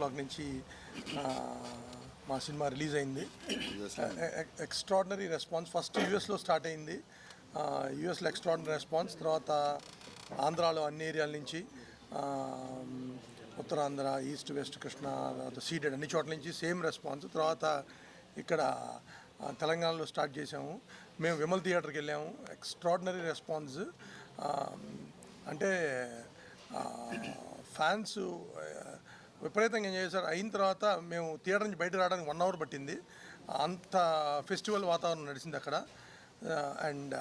Blog నుంచి మా cinema release అయింది. Extraordinary response. ఫస్ట్ యూఎస్లో స్టార్ట్ అయింది. యూఎస్లో ఎక్స్ట్రాడినరీ రెస్పాన్స్. తర్వాత ఆంధ్రాలో అన్ని ఏరియాల నుంచి, ఉత్తరాంధ్ర, ఈస్ట్ వెస్ట్ కృష్ణా, తర్వాత సీడెడ్ అన్ని చోట్ల నుంచి సేమ్ రెస్పాన్స్. తర్వాత ఇక్కడ తెలంగాణలో స్టార్ట్ చేసాము. మేము విమల్ థియేటర్కి వెళ్ళాము. Extraordinary response. అంటే ఫ్యాన్స్ విపరీతంగా ఎంజాయ్ చేశారు. అయిన తర్వాత మేము థియేటర్ నుంచి బయట రావడానికి 1 అవర్ పట్టింది. అంత ఫెస్టివల్ వాతావరణం నడిచింది అక్కడ. అండ్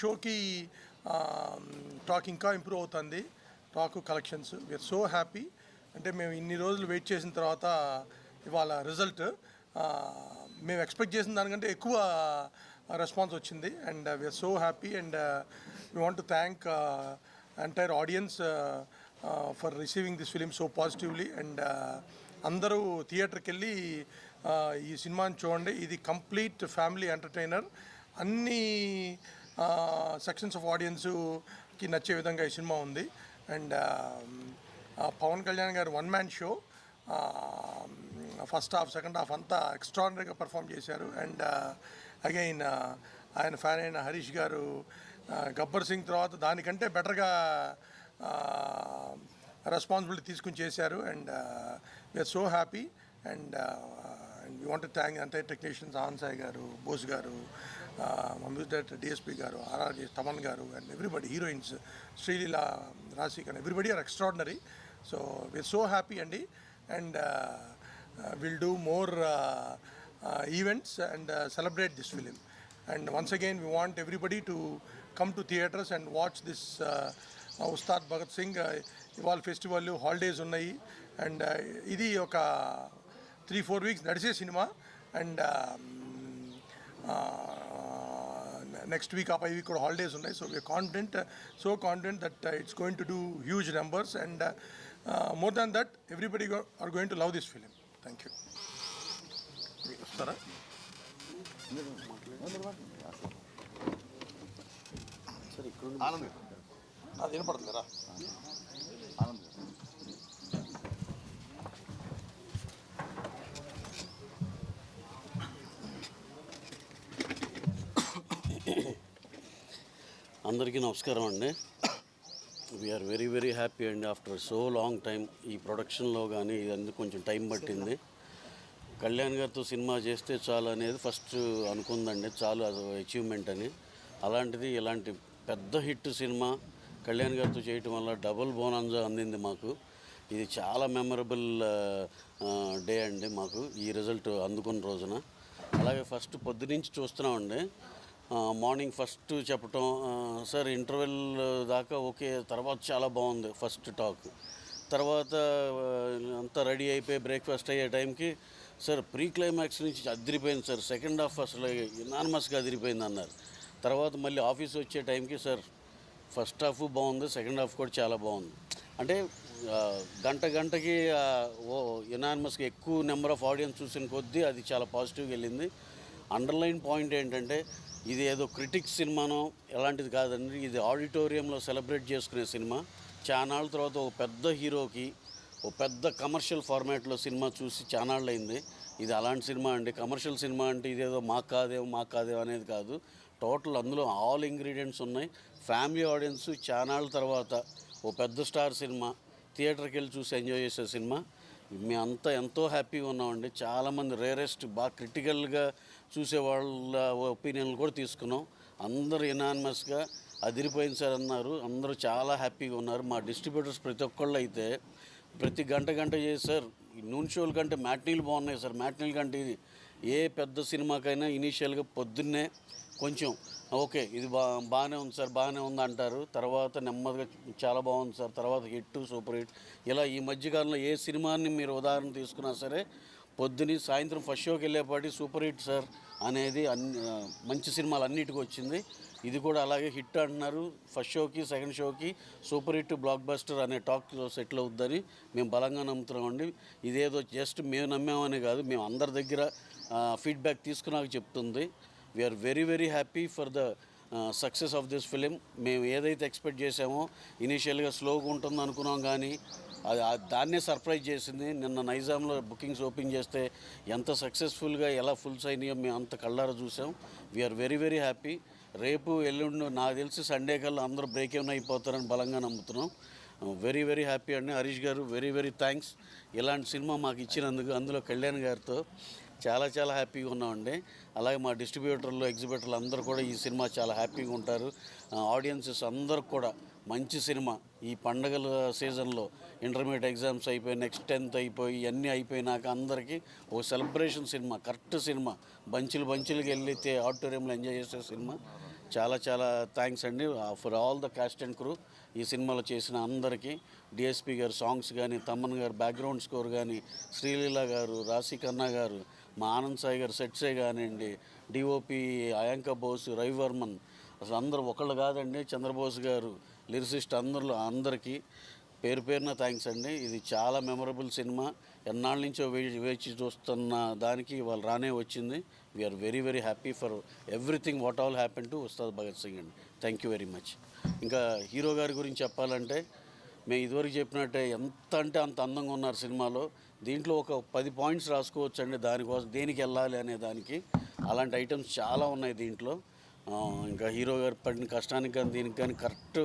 షోకి టాక్ ఇంకా ఇంప్రూవ్ అవుతుంది. Talk collections we are so happy. అంటే మేము ఇన్ని రోజులు వెయిట్ చేసిన తర్వాత ఇవాళ రిజల్ట్ మేము ఎక్స్పెక్ట్ చేసిన దానికంటే ఎక్కువ రెస్పాన్స్ వచ్చింది. And we are so happy. And we want to thank entire audience for receiving this film so positively. And అందరూ థియేటర్కి వెళ్ళి ఈ సినిమాని చూడండి. ఇది కంప్లీట్ ఫ్యామిలీ ఎంటర్టైనర్. అన్ని సెక్షన్స్ ఆఫ్ ఆడియన్స్కి నచ్చే విధంగా ఈ సినిమా ఉంది. అండ్ పవన్ కళ్యాణ్ గారు 1 man show. First half second half అంతా ఎక్స్ట్రాడినరీగా పర్ఫామ్ చేశారు. అండ్ అగైన్ ఆయన ఫ్యాన్ అయిన హరీష్ గారు గబ్బర్ సింగ్ తర్వాత దానికంటే బెటర్గా రెస్పాన్సిబిలిటీ తీసుకుని చేశారు. And we are so happy. And we want to thank entire technicians, ఆన్సాయ్ గారు, బోస్ గారు, మ్యూజిక్ డైరెక్టర్ డిఎస్పీ గారు, ఆర్ఆర్జీ Thaman garu, and everybody, heroines Sreeleela, రాశిక్, and everybody are extraordinary. So we are so happy అండి. And will do more events and celebrate this film. And once again we want everybody to come to theatres and watch this Ustaad Bhagat Singh. ఇవాళ festival holidays ఉన్నాయి. And ఇది ఒక 3-4 weeks నడిచే సినిమా. And next week 5 week కూడా holidays ఉన్నాయి. So we are confident that it's going to do huge numbers. And more than that everybody are going to love this film. Thank you. వస్తారా? అది వినపడుతుందిరా. అందరికీ నమస్కారం అండి. వీఆర్ వెరీ వెరీ హ్యాపీ అండి. After so long time ఈ ప్రొడక్షన్లో కానీ ఇదంతా కొంచెం టైం పట్టింది. కళ్యాణ్ గారితో సినిమా చేస్తే చాలు అనేది ఫస్ట్ అనుకుందండి, చాలు అది అచీవ్మెంట్ అని. అలాంటిది ఇలాంటి పెద్ద హిట్ సినిమా కళ్యాణ్ గారితో చేయటం వల్ల డబుల్ బోనాంజా అందింది మాకు. ఇది చాలా మెమరబుల్ డే అండి మాకు ఈ రిజల్ట్ అందుకున్న రోజున. అలాగే ఫస్ట్ పొద్దునుంచి చూస్తున్నామండి. మార్నింగ్ ఫస్ట్ చెప్పటం, సార్ ఇంటర్వెల్ దాకా ఓకే, తర్వాత చాలా బాగుంది ఫస్ట్ టాక్. తర్వాత అంతా రెడీ అయిపోయి బ్రేక్ఫాస్ట్ అయ్యే టైంకి, సార్ ప్రీ క్లైమాక్స్ నుంచి అదిరిపోయింది సార్, సెకండ్ హాఫ్ అసలు యునానిమస్గా అదిరిపోయింది అన్నారు. తర్వాత మళ్ళీ ఆఫీస్ వచ్చే టైంకి, సార్ ఫస్ట్ హాఫ్ బాగుంది, సెకండ్ హాఫ్ కూడా చాలా బాగుంది. అంటే గంటకి యునానిమస్గా ఎక్కువ నెంబర్ ఆఫ్ ఆడియన్స్ చూసిన కొద్దీ అది చాలా పాజిటివ్గా వెళ్ళింది. అండర్లైన్ పాయింట్ ఏంటంటే, ఇది ఏదో క్రిటిక్స్ సినిమానో ఎలాంటిది కాదండి. ఇది ఆడిటోరియంలో సెలబ్రేట్ చేసుకునే సినిమా. చానాళ్ళ తర్వాత ఒక పెద్ద హీరోకి ఒక పెద్ద కమర్షియల్ ఫార్మాట్లో సినిమా చూసి చానాళ్ళు అయింది. ఇది అలాంటి సినిమా అండి. కమర్షియల్ సినిమా అంటే ఇదేదో మాకు కాదేమో అనేది కాదు. టోటల్ అందులో ఆల్ ఇంగ్రీడియంట్స్ ఉన్నాయి. ఫ్యామిలీ ఆడియన్స్ చానాళ్ళ తర్వాత ఓ పెద్ద స్టార్ సినిమా థియేటర్కి వెళ్ళి చూసి ఎంజాయ్ చేసే సినిమా. మేమంతా ఎంతో హ్యాపీగా ఉన్నామండి. చాలామంది రేరెస్ట్ బాగా క్రిటికల్గా చూసే వాళ్ళ ఒపీనియన్లు కూడా తీసుకున్నాం. అందరూ యునానిమస్గా అదిరిపోయింది సార్ అన్నారు. అందరూ చాలా హ్యాపీగా ఉన్నారు. మా డిస్ట్రిబ్యూటర్స్ ప్రతి ఒక్కళ్ళు అయితే ప్రతి గంట చేసి, సార్ నూన్ షోల కంటే మ్యాట్నీలు బాగున్నాయి సార్, మ్యాట్నీల కంటే ఇది ఏ పెద్ద సినిమాకైనా ఇనీషియల్గా పొద్దున్నే కొంచెం ఓకే ఇది బాగానే ఉంది సార్, బాగానే ఉంది అంటారు. తర్వాత నెమ్మదిగా చాలా బాగుంది సార్, తర్వాత హిట్, సూపర్ హిట్. ఇలా ఈ మధ్యకాలంలో ఏ సినిమాని మీరు ఉదాహరణ తీసుకున్నా సరే పొద్దుని సాయంత్రం ఫస్ట్ షోకి వెళ్ళేపాటి సూపర్ హిట్ సార్ అనేది మంచి సినిమాలు అన్నిటికీ వచ్చింది. ఇది కూడా అలాగే హిట్ అంటున్నారు. ఫస్ట్ షోకి సెకండ్ షోకి సూపర్ హిట్, బ్లాక్ బస్టర్ అనే టాక్ సెటిల్ అవుద్దని మేము బలంగా నమ్ముతున్నామండి. ఇదేదో జస్ట్ మేము నమ్మామనే కాదు, మేము అందరి దగ్గర ఫీడ్బ్యాక్ తీసుకున్నాక చెప్తుంది. We are very very happy for the success of this film. మేము ఏదైతే ఎక్స్పెక్ట్ చేసామో ఇనీషియల్గా స్లోగా ఉంటుంది అనుకున్నాం, కానీ దాన్నే సర్ప్రైజ్ చేసింది. నిన్న నైజాంలో బుకింగ్స్ ఓపెన్ చేస్తే ఎంత సక్సెస్ఫుల్గా ఎలా ఫుల్స్ అయినాయో మేము అంత కళ్ళారా చూసాం. We are very very happy. రేపు ఎల్లుండి నాకు తెలిసి సండే కల్లా అందరూ బ్రేక్ ఏమైనా అయిపోతారని బలంగా నమ్ముతున్నాం. వెరీ వెరీ హ్యాపీ అండి. హరీష్ గారు వెరీ వెరీ థ్యాంక్స్ ఇలాంటి సినిమా మాకు ఇచ్చినందుకు. అందులో కళ్యాణ్ గారితో చాలా చాలా హ్యాపీగా ఉన్నామండి. అలాగే మా డిస్ట్రిబ్యూటర్లు ఎగ్జిబిటర్లు అందరూ కూడా ఈ సినిమా చాలా హ్యాపీగా ఉంటారు. ఆడియన్సెస్ అందరూ కూడా మంచి సినిమా ఈ పండగల సీజన్లో ఇంటర్మీడియట్ ఎగ్జామ్స్ అయిపోయి నెక్స్ట్ 10th అయిపోయి ఇవన్నీ అయిపోయినాక అందరికీ ఒక సెలబ్రేషన్ సినిమా, కరెక్ట్ సినిమా, బంచులుగా వెళ్ళితే ఆడిటోరియంలో ఎంజాయ్ చేసే సినిమా. చాలా చాలా థ్యాంక్స్ అండి for all the cost and crew. ఈ సినిమాలో చేసిన అందరికీ డిఎస్పి గారు సాంగ్స్ కానీ, తమ్మన్ గారు బ్యాక్గ్రౌండ్ స్కోర్ కానీ, శ్రీలీల గారు, రాశి ఖన్నా గారు, మా ఆనంద్ సాయి గారు సెట్సే కానివ్వండి, డిఓపి అయాంక బోస్, రవివర్మన్, అసలు అందరూ ఒకళ్ళు కాదండి, చంద్రబోస్ గారు, లిరిసిస్ట్ అందరికీ పేరు పేరున థ్యాంక్స్ అండి. ఇది చాలా మెమరబుల్ సినిమా. ఎన్నాళ్ళ నుంచో వేచి చూస్తున్న దానికి వాళ్ళు రానే వచ్చింది. We are very very happy for everything what all happen to Ustaad Bhagat Singh అండి. Thank you very much. ఇంకా హీరో గారి గురించి చెప్పాలంటే మేము ఇదివరకు చెప్పినట్టే ఎంత అంటే అంత అందంగా ఉన్నారు సినిమాలో. దీంట్లో ఒక 10 పాయింట్స్ రాసుకోవచ్చు అండి దానికోసం, దేనికి వెళ్ళాలి అనే దానికి. అలాంటి ఐటమ్స్ చాలా ఉన్నాయి దీంట్లో. ఇంకా హీరో గారు పడిన కష్టానికి కానీ దీనికి కానీ కరెక్ట్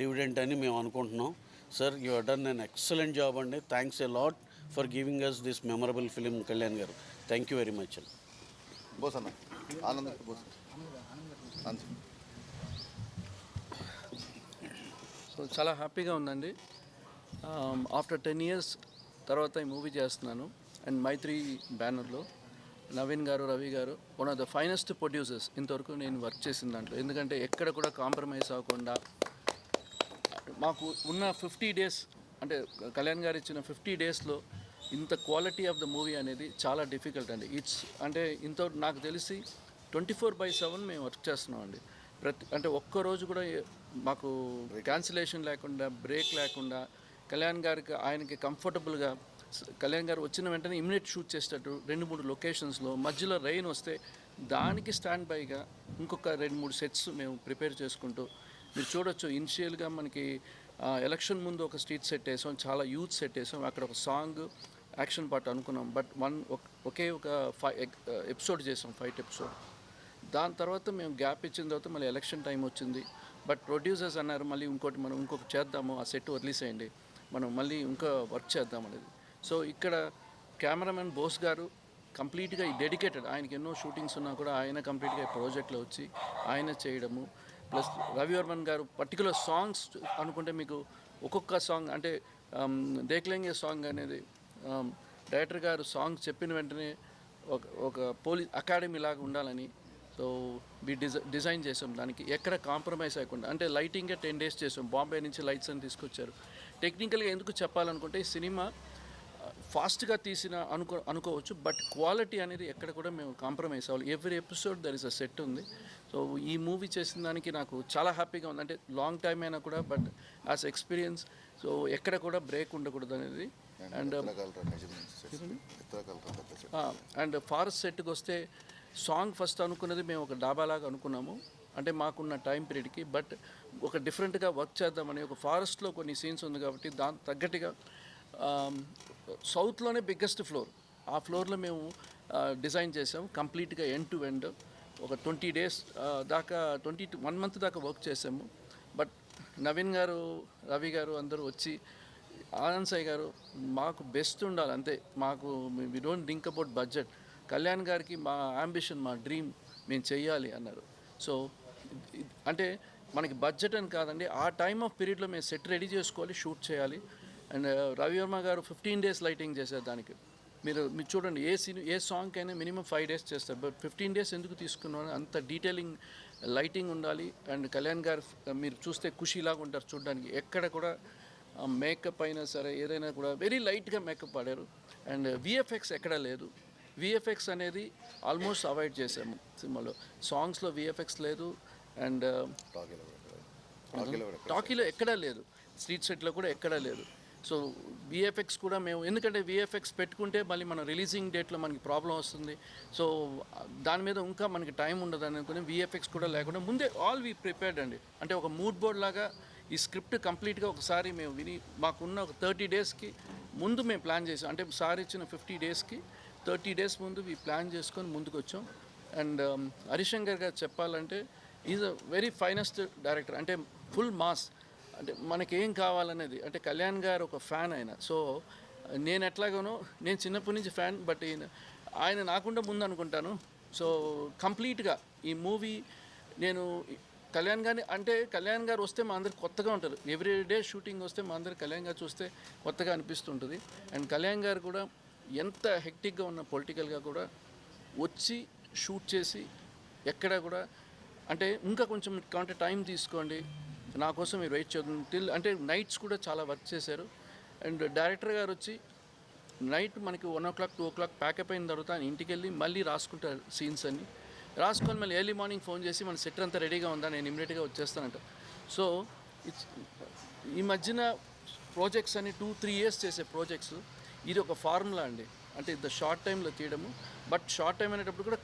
డివిడెంట్ అని మేము అనుకుంటున్నాం. Sir you have done an excellent job అండి. Thanks a lot for giving us this memorable film Kalyan garu. Thank you very much అండి. బోస్ అన్న ఆనంద్ బోస్. సో చాలా హ్యాపీగా ఉందండి. ఆఫ్టర్ 10 years తర్వాత ఈ మూవీ చేస్తున్నాను. అండ్ మైత్రి బ్యానర్లో నవీన్ గారు, రవి గారు one of the finest producers ఇంతవరకు నేను వర్క్ చేసిన దాంట్లో. ఎందుకంటే ఎక్కడ కూడా కాంప్రమైజ్ అవ్వకుండా మాకు ఉన్న 50 days, అంటే కళ్యాణ్ గారు ఇచ్చిన 50 daysలో ఇంత క్వాలిటీ ఆఫ్ ద మూవీ అనేది చాలా డిఫికల్ట్ అండి. అంటే నాకు తెలిసి 24/7 మేము వర్క్ చేస్తున్నాం అండి. అంటే ఒక్కరోజు కూడా మాకు క్యాన్సిలేషన్ లేకుండా, బ్రేక్ లేకుండా, కళ్యాణ్ గారికి ఆయనకి కంఫర్టబుల్గా, కళ్యాణ్ గారు వచ్చిన వెంటనే ఇమిడియట్ షూట్ చేసేటట్టు 2-3 లొకేషన్స్లో, మధ్యలో రెయిన్ వస్తే దానికి స్టాండ్ బైగా ఇంకొక 2-3 సెట్స్ మేము ప్రిపేర్ చేసుకుంటూ, మీరు చూడొచ్చు ఇనిషియల్గా మనకి ఎలక్షన్ ముందు ఒక స్ట్రీట్ సెట్ వేసాం, చాలా యూత్ సెట్ వేసాం, అక్కడ ఒక సాంగ్ యాక్షన్ పార్ట్ అనుకున్నాం. బట్ ఒకే ఒక ఎపిసోడ్ చేసాం, ఫైట్ ఎపిసోడ్. దాని తర్వాత మేము గ్యాప్ ఇచ్చిన తర్వాత మళ్ళీ ఎలక్షన్ టైం వచ్చింది. బట్ ప్రొడ్యూసర్స్ అన్నారు మళ్ళీ ఇంకొక చేద్దాము, ఆ సెట్ వదిలేసేయండి, మనం మళ్ళీ ఇంకా వర్క్ చేద్దాం అనేది. సో ఇక్కడ కెమెరామెన్ బోస్ గారు కంప్లీట్గా డెడికేటెడ్. ఆయనకి ఎన్నో షూటింగ్స్ ఉన్నా కూడా ఆయన కంప్లీట్గా ఈ ప్రాజెక్ట్లో వచ్చి ఆయన చేయడము. ప్లస్ రవివర్మన్ గారు పర్టికులర్ సాంగ్స్ అనుకుంటే మీకు ఒక్కొక్క సాంగ్, అంటే దేఖ్లేంగే సాంగ్ అనేది డైరెక్టర్ గారు సాంగ్ చెప్పిన వెంటనే ఒక పోలీస్ అకాడమీ లాగా ఉండాలని సో డిజైన్ చేసాం. దానికి ఎక్కడ కాంప్రమైజ్ అవ్వకుండా, అంటే లైటింగే 10 days చేసాం. బాంబే నుంచి లైట్స్ అని తీసుకొచ్చారు. టెక్నికల్గా ఎందుకు చెప్పాలనుకుంటే ఈ సినిమా ఫాస్ట్గా తీసిన అనుకోవచ్చు, బట్ క్వాలిటీ అనేది ఎక్కడ కూడా మేము కాంప్రమైజ్ అవ్వాలి. Every episode there is a set ఉంది. సో ఈ మూవీ చేసిన దానికి నాకు చాలా హ్యాపీగా ఉంది. అంటే లాంగ్ టైం అయినా కూడా, బట్ యాజ్ ఎక్స్పీరియన్స్ సో ఎక్కడ కూడా బ్రేక్ ఉండకూడదు అనేది. అండ్ ఫారెస్ట్ సెట్కి వస్తే సాంగ్ ఫస్ట్ అనుకున్నది మేము ఒక డాబాలాగా అనుకున్నాము, అంటే మాకున్న టైం పీరియడ్కి. బట్ ఒక డిఫరెంట్గా వర్క్ చేద్దామని, ఒక ఫారెస్ట్లో కొన్ని సీన్స్ ఉంది కాబట్టి దాని తగ్గట్టుగా సౌత్లోనే బిగ్గెస్ట్ ఫ్లోర్, ఆ ఫ్లోర్లో మేము డిజైన్ చేసాము. కంప్లీట్గా ఎండ్ టు ఎండ్ ఒక 20 days దాకా, 1 month దాకా వర్క్ చేసాము. బట్ నవీన్ గారు, రవి గారు అందరూ వచ్చి, ఆనంద్ సాయి గారు మాకు బెస్ట్ ఉండాలి అంతే, మాకు we don't think about budget, Kalyan గారికి మా అంబిషన్, మా డ్రీమ్ మేము చెయ్యాలి అన్నారు. సో అంటే మనకి బడ్జెట్ అని కాదండి, ఆ టైమ్ ఆఫ్ పీరియడ్లో మేము సెట్ రెడీ చేసుకోవాలి, షూట్ చేయాలి. అండ్ రవివర్మ గారు 15 days లైటింగ్ చేశారు దానికి. మీరు చూడండి, ఏ సాంగ్ అయినా మినిమం 5 days చేస్తారు, బట్ 15 days ఎందుకు తీసుకున్నాను, అంత డీటెయిలింగ్ లైటింగ్ ఉండాలి. అండ్ కళ్యాణ్ గారు మీరు చూస్తే ఖుషీలాగా ఉంటారు చూడడానికి, ఎక్కడ కూడా మేకప్ అయినా సరే ఏదైనా కూడా వెరీ లైట్గా మేకప్ ఆడారు. అండ్ విఎఫ్ఎక్స్ ఎక్కడా లేదు. విఎఫ్ఎక్స్ అనేది ఆల్మోస్ట్ అవాయిడ్ చేసాము సినిమాలో. సాంగ్స్లో విఎఫ్ఎక్స్ లేదు, అండ్ టాకీలో ఎక్కడా లేదు, స్ట్రీట్ సెట్లో కూడా ఎక్కడా లేదు. సో విఎఫ్ఎక్స్ కూడా మేము, ఎందుకంటే విఎఫ్ఎక్స్ పెట్టుకుంటే మళ్ళీ మన రిలీజింగ్ డేట్లో మనకి ప్రాబ్లం వస్తుంది. సో దాని మీద ఇంకా మనకి టైం ఉండదు అనుకుని విఎఫ్ఎక్స్ కూడా లేకుండా ముందే ఆల్ వి ప్రిపేర్డ్ అండి. అంటే ఒక మూడ్ బోర్డ్ లాగా ఈ స్క్రిప్ట్ కంప్లీట్గా ఒకసారి మేము విని మాకున్న ఒక 30 డేస్కి ముందు మేము ప్లాన్ చేసాం. అంటే సార్ ఇచ్చిన 50 డేస్కి 30 డేస్ ముందు ఈ ప్లాన్ చేసుకొని ముందుకు వచ్చాం. అండ్ హరిశంకర్ గారు చెప్పాలంటే is a very finest director. అంటే ఫుల్ మాస్, అంటే మనకేం కావాలనేది. అంటే కళ్యాణ్ గారు ఒక ఫ్యాన్ ఆయన. సో నేను ఎట్లాగానో, నేను చిన్నప్పటి నుంచి ఫ్యాన్, బట్ ఆయన నాకుండా ముందు అనుకుంటాను. సో కంప్లీట్గా ఈ మూవీ నేను కళ్యాణ్ గారిని, అంటే కళ్యాణ్ గారు వస్తే మా అందరికి కొత్తగా ఉంటారు. ఎవ్రీ డే షూటింగ్ వస్తే మా అందరికి కళ్యాణ్ గారు చూస్తే కొత్తగా అనిపిస్తుంటుంది. అండ్ కళ్యాణ్ గారు కూడా ఎంత హెక్టిక్గా ఉన్న పొలిటికల్గా కూడా వచ్చి షూట్ చేసి ఎక్కడ కూడా అంటే ఇంకా కొంచెం కావాలంటే టైం తీసుకోండి, నా కోసం మీరు వెయిట్ చేద్దాం టిల్, అంటే నైట్స్ కూడా చాలా వర్క్ చేశారు. అండ్ డైరెక్టర్ గారు వచ్చి నైట్ మనకి 1 o'clock 2 o'clock ప్యాకప్ అయిన తర్వాత ఆయన ఇంటికి వెళ్ళి మళ్ళీ రాసుకుంటారు సీన్స్ అన్ని. రాసుకొని మళ్ళీ ఎర్లీ మార్నింగ్ ఫోన్ చేసి మన సెట్ అంతా రెడీగా ఉందా, నేను ఇమీడియట్గా వచ్చేస్తానంట. సో ఈ మధ్యన ప్రాజెక్ట్స్ అని 2-3 years చేసే ప్రాజెక్ట్స్, ఇది ఒక ఫార్ములా అండి. అంటే ఇంత షార్ట్ టైంలో తీయడము, బట్ షార్ట్ టైం అనేటప్పుడు కూడా